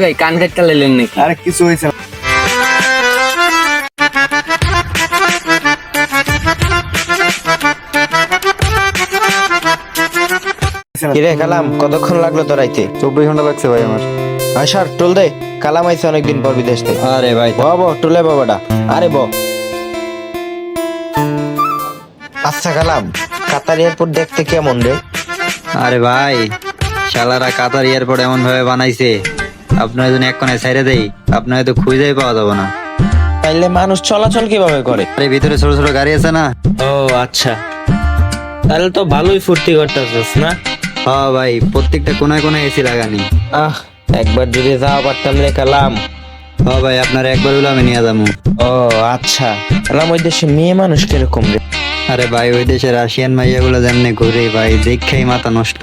ভাই কান কাটতে লাইলেন নাকি? আরে কিছু হয়েছে না। কিরে কালাম, কতক্ষণ লাগলো তোর আইতে? 24 ঘন্টা লাগছে ভাই আমার। আসার টুল দে। কালাম আইছে অনেকদিন পর বিদেশ থেকে। আরে ভাই ব টুলে বাবাটা। আরে ব। আচ্ছা কালাম, কাতার এয়ারপোর্ট দেখতে কেমন রে? আরে ভাই, শালারা কাতার এয়ারপোর্ট এমন ভাবে বানাইছে, আপনার যদি এক কোনায় ছেড়ে দেই আপনার তো খুঁজেই পাওয়া যাবে না। তাইলে মানুষ চলাচল কিভাবে করে? আরে ভিতরে ছোট ছোট গাড়ি আছে না? ও আচ্ছা, তাহলে তো ভালোই ফুর্তি করতেছিস না? হ্যাঁ ভাই, প্রত্যেকটা কোনায় কোনায় এসি লাগানি। একবার যদি যাওয়া পারতাম রে কালাম। হ্যাঁ ভাই, আপনার একবার হলো আমি নিয়ে যাবো। ও আচ্ছা, কালাম ওই দেশে মেয়ে মানুষ কিরকম রে? আরে ভাই, ওই দেশের রাশিয়ান মাইয়া গুলো যেমনি ঘুরে ভাই, দেখেই মাথা নষ্ট।